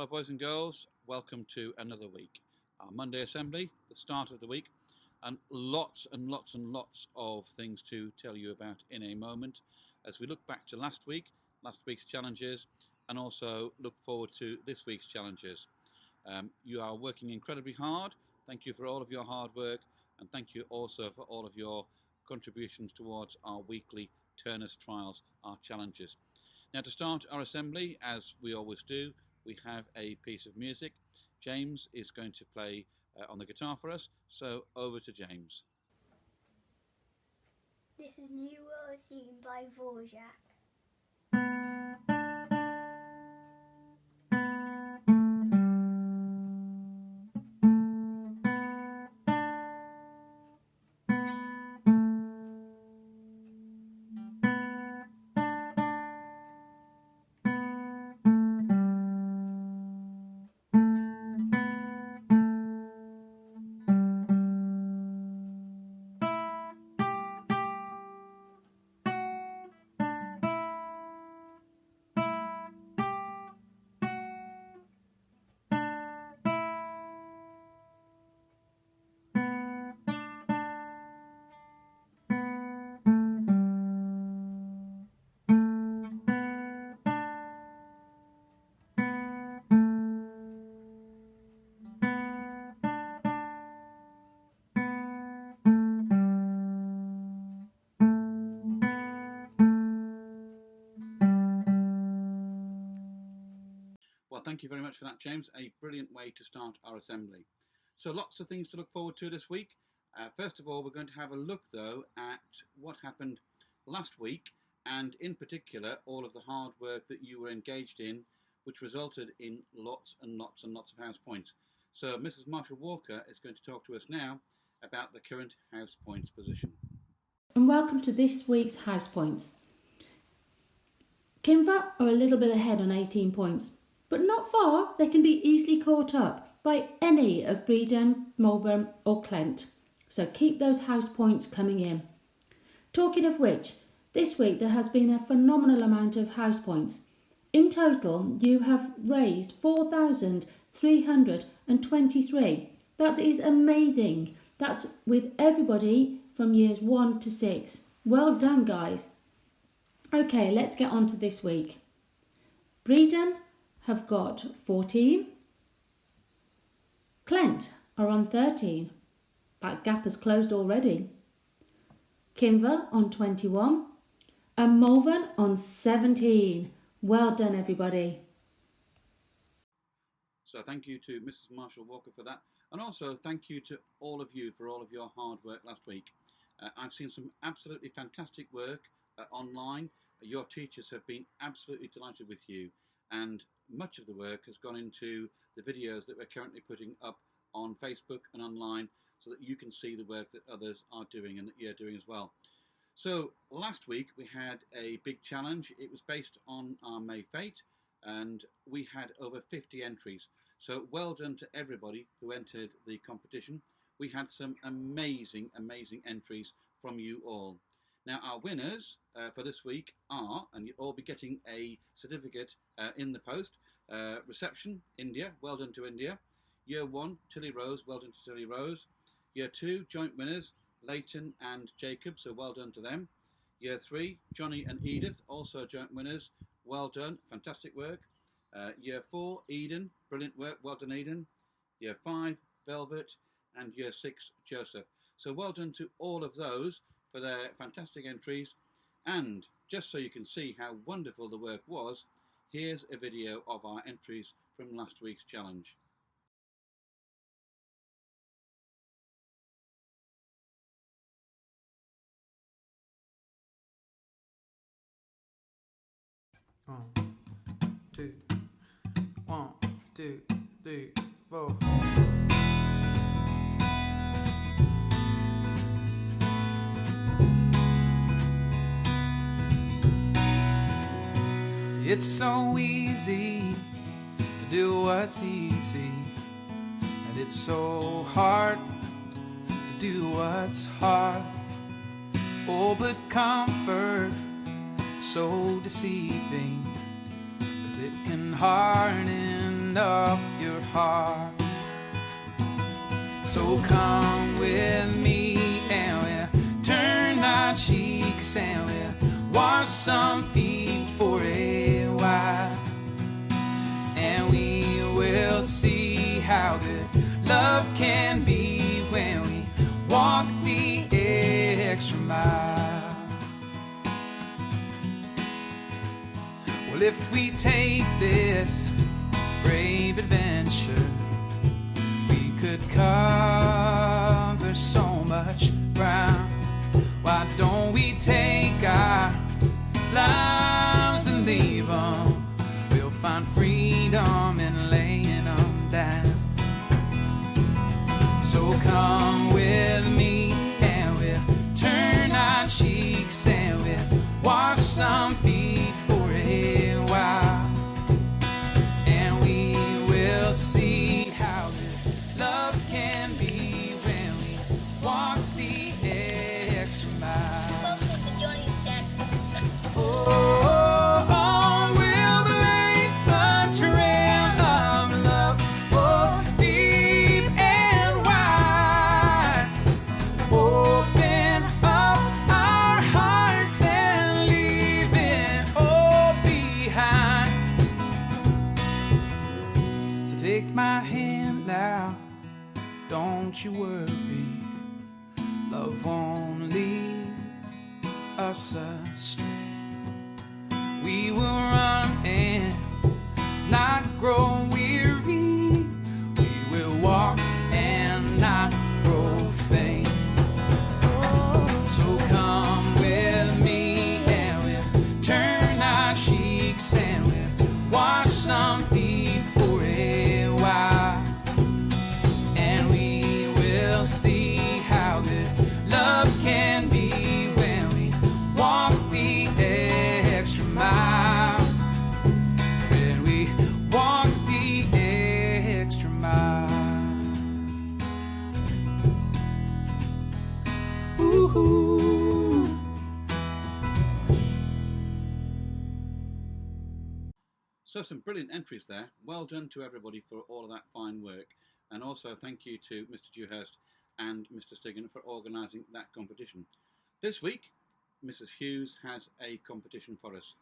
Hello boys and girls, welcome to another week. Our Monday assembly, the start of the week, and lots of things to tell you about in a moment as we look back to last week's challenges, and also look forward to this week's challenges. You are working incredibly hard. Thank you for all of your hard work, and thank you also for all of your contributions towards our weekly Turner's Trials, our challenges. Now, to start our assembly, as we always do, we have a piece of music. James is going to play on the guitar for us, so over to James. This is New World Theme by Vorjak. Well, thank you very much for that, James. A brilliant way to start our assembly. So lots of things to look forward to this week. First of all, we're going to have a look, though, at what happened last week, and in particular, all of the hard work that you were engaged in, which resulted in lots of house points. So Mrs. Marshall Walker is going to talk to us now about the current house points position. And welcome to this week's house points. Kinver are a little bit ahead on 18 points, but not far. They can be easily caught up by any of Bredon, Malvern or Clent. So keep those house points coming in. Talking of which, this week there has been a phenomenal amount of house points. In total, you have raised 4,323. That is amazing. That's with everybody from years 1 to 6. Well done, guys. Okay, let's get on to this week. Bredon have got 14. Clent are on 13. That gap has closed already. Kinver on 21. And Malvern on 17. Well done, everybody. So thank you to Mrs. Marshall Walker for that. And also thank you to all of you for all of your hard work last week. I've seen some absolutely fantastic work online. Your teachers have been absolutely delighted with you. And much of the work has gone into the videos that we're currently putting up on Facebook and online, so that you can see the work that others are doing and that you're doing as well. So last week we had a big challenge. It was based on our May Fete, and we had over 50 entries. So well done to everybody who entered the competition. We had some amazing entries from you all. Now our winners for this week are, and you'll all be getting a certificate in the post, Reception, India, well done to India. Year 1, Tilly Rose, well done to Tilly Rose. Year 2, joint winners, Leighton and Jacob, so well done to them. Year 3, Johnny and Edith, also joint winners, well done, fantastic work. Year 4, Eden, brilliant work, well done Eden. Year 5, Velvet, and Year 6, Joseph. So well done to all of those for their fantastic entries. And just so you can see how wonderful the work was, here's a video of our entries from last week's challenge. One, two, three, 4. It's so easy to do what's easy, and it's so hard to do what's hard. Oh, but comfort so deceiving, 'cause it can harden open up your heart. So come with me and we'll turn our cheeks and we'll wash some feet for a while. And we will see how good love can be when we walk the extra mile. Well, if we take this brave adventure, we could cover so much ground. Why don't we take our lives and leave them? We'll find freedom in laying them down. So come with me and we'll turn our cheeks and we'll wash some feet for a while. And we will see how good love can be when we walk the extra mile. Oh, on will blaze a trail of love, oh, deep and wide. Open up our hearts and leave it all behind. So take my hand now, don't you worry. Love won't lead us astray. We will run and not grow weary. We will walk and not grow faint. So come with me and we'll turn our cheeks and we'll wash some feet for a while. And we will see how good love can be when we walk the extra mile. When we walk the extra mile. Ooh. So some brilliant entries there. Well done to everybody for all of that fine work. And also thank you to Mr. Dewhurst and Mr. Stigan for organising that competition. This week, Mrs. Hughes has a competition for us.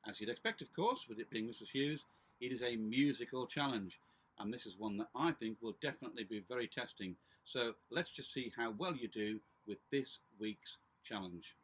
As you'd expect, of course, with it being Mrs. Hughes, it is a musical challenge. And this is one that I think will definitely be very testing. So let's just see how well you do with this week's challenge.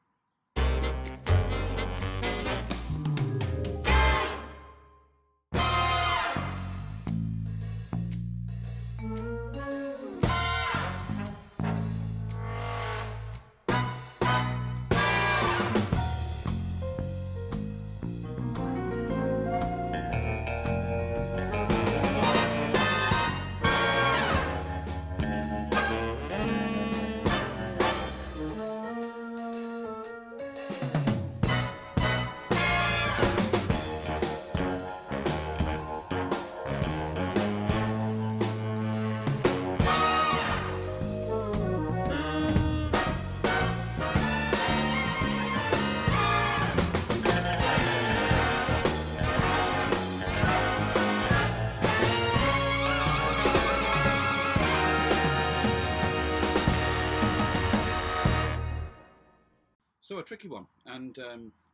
So a tricky one, and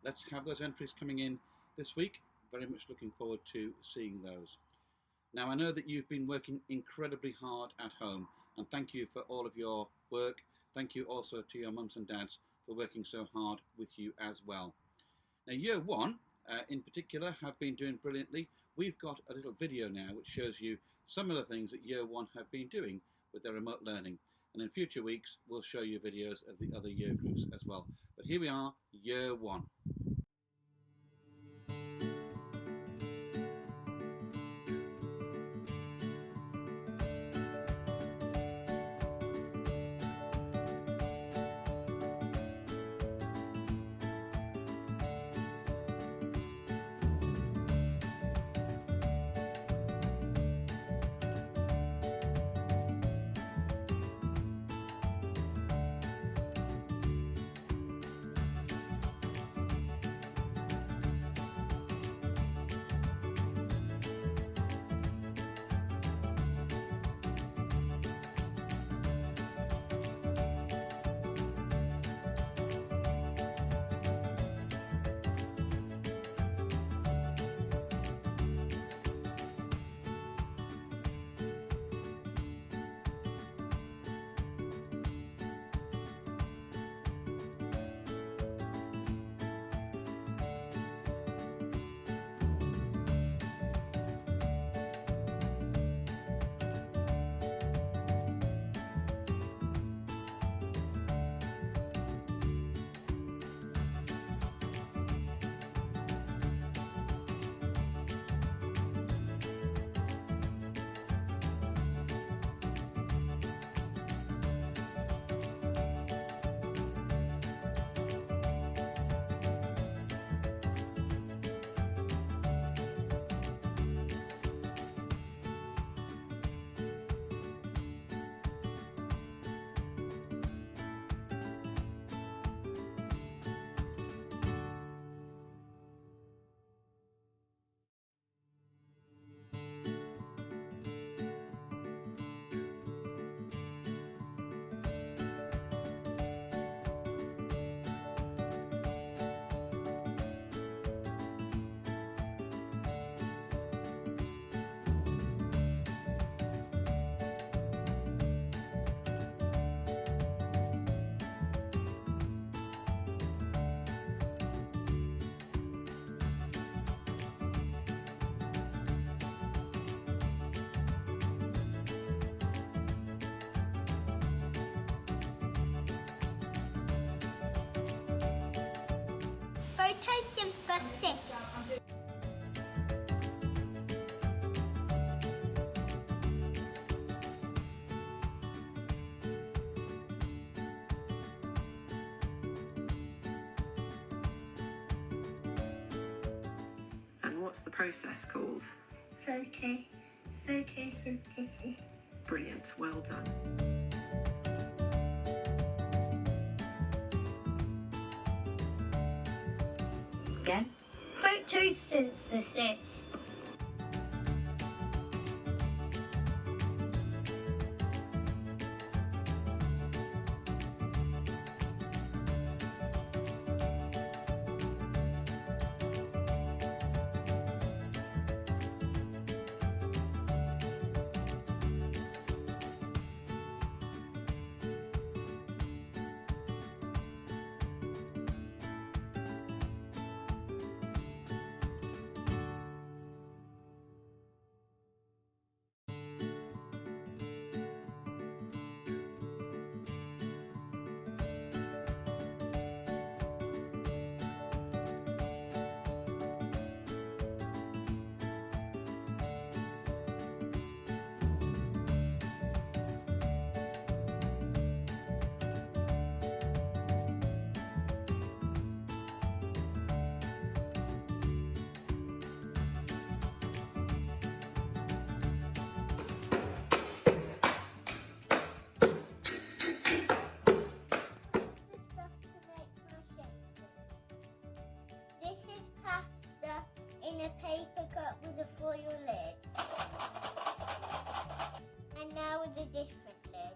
let's have those entries coming in this week. Very much looking forward to seeing those. Now, I know that you've been working incredibly hard at home, and thank you for all of your work. Thank you also to your mums and dads for working so hard with you as well. Now, Year 1 in particular have been doing brilliantly. We've got a little video now which shows you some of the things that Year 1 have been doing with their remote learning. And in future weeks, we'll show you videos of the other year groups as well. But here we are, Year 1. What's the process called? Photosynthesis. Brilliant, well done. Again. Photosynthesis. This is pasta in a paper cup with a foil lid. And now with a different lid.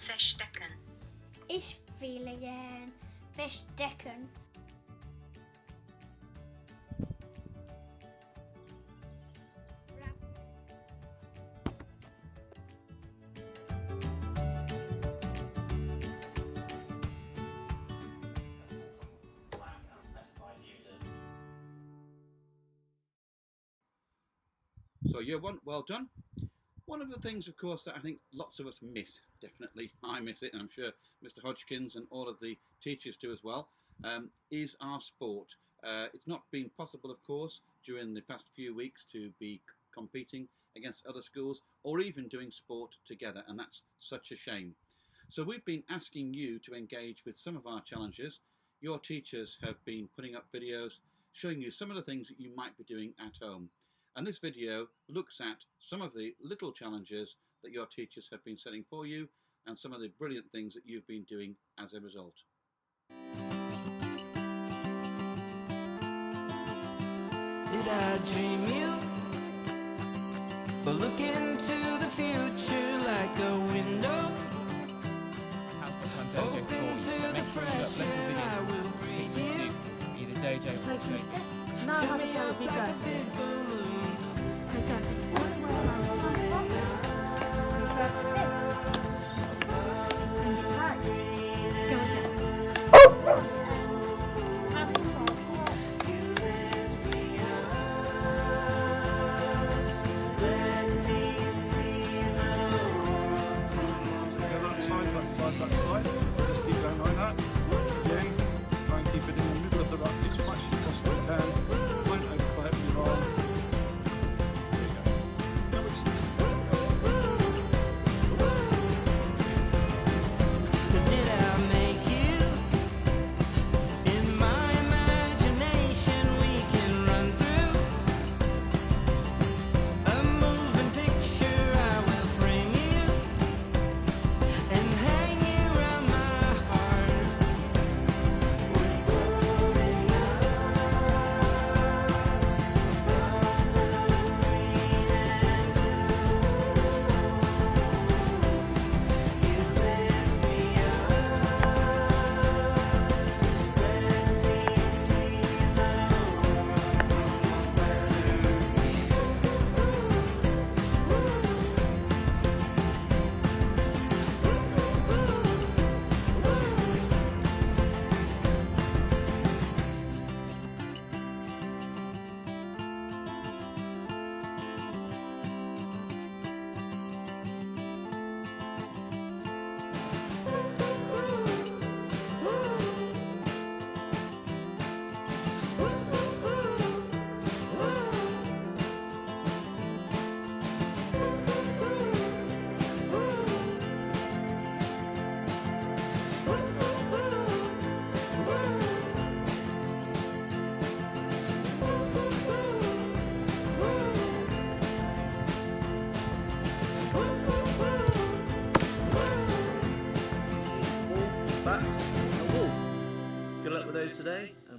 Verstecken. Ich spiele gern Verstecken. So year one, well done. One of the things, of course, that I think lots of us miss, definitely I miss it, and I'm sure Mr. Hodgkins and all of the teachers do as well, is our sport. It's not been possible, of course, during the past few weeks to be competing against other schools or even doing sport together, and that's such a shame. So we've been asking you to engage with some of our challenges. Your teachers have been putting up videos showing you some of the things that you might be doing at home. And this video looks at some of the little challenges that your teachers have been setting for you and some of the brilliant things that you've been doing as a result. Did I dream you? Or look into the future like a window? Open to the fresh air, I will breathe in. Either DJ or Token Shake. step. Now have a go with me first. So go all the way around the front. Your first step. And your right. Go again. Hands forward. Side, back, side. Just keep going like that. Again, try and keep it in the middle of the ruck as much as possible you can. Won't overplay it with your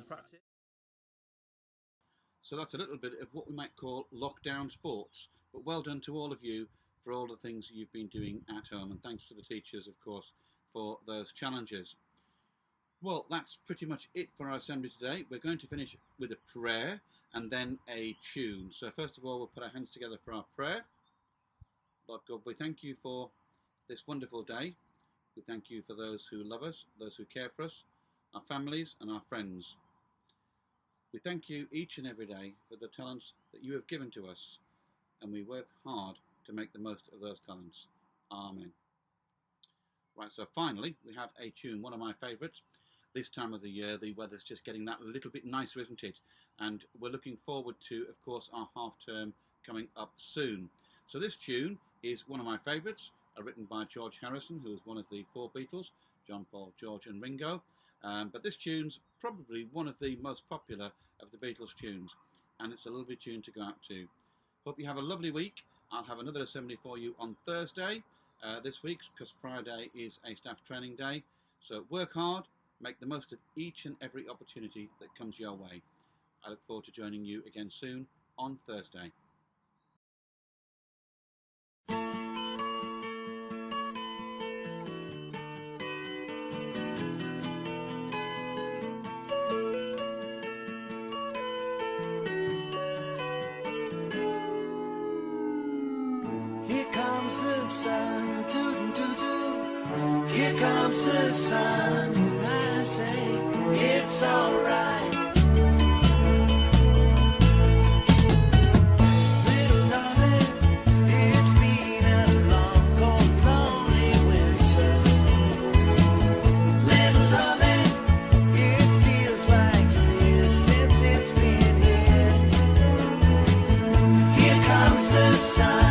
practice. So that's a little bit of what we might call lockdown sports. But well done to all of you for all the things that you've been doing at home, and thanks to the teachers, of course, for those challenges. Well, that's pretty much it for our assembly today. We're going to finish with a prayer and then a tune. So first of all, we'll put our hands together for our prayer. Lord God, we thank you for this wonderful day. We thank you for those who love us, those who care for us, our families and our friends. We thank you each and every day for the talents that you have given to us, and we work hard to make the most of those talents. Amen. Right, so finally, we have a tune, one of my favourites. This time of the year, the weather's just getting that little bit nicer, isn't it? And we're looking forward to, of course, our half term coming up soon. So this tune is one of my favourites, written by George Harrison, who was one of the four Beatles, John, Paul, George and Ringo. But this tune's probably one of the most popular of the Beatles tunes, and it's a lovely tune to go out to. Hope you have a lovely week. I'll have another assembly for you on Thursday this week, because Friday is a staff training day. So work hard, make the most of each and every opportunity that comes your way. I look forward to joining you again soon on Thursday. Sun, doo doo doo. Here comes the sun, and I say it's alright. Little darling, it's been a long, cold, lonely winter. Little darling, it feels like years since it's been here. Here comes the sun.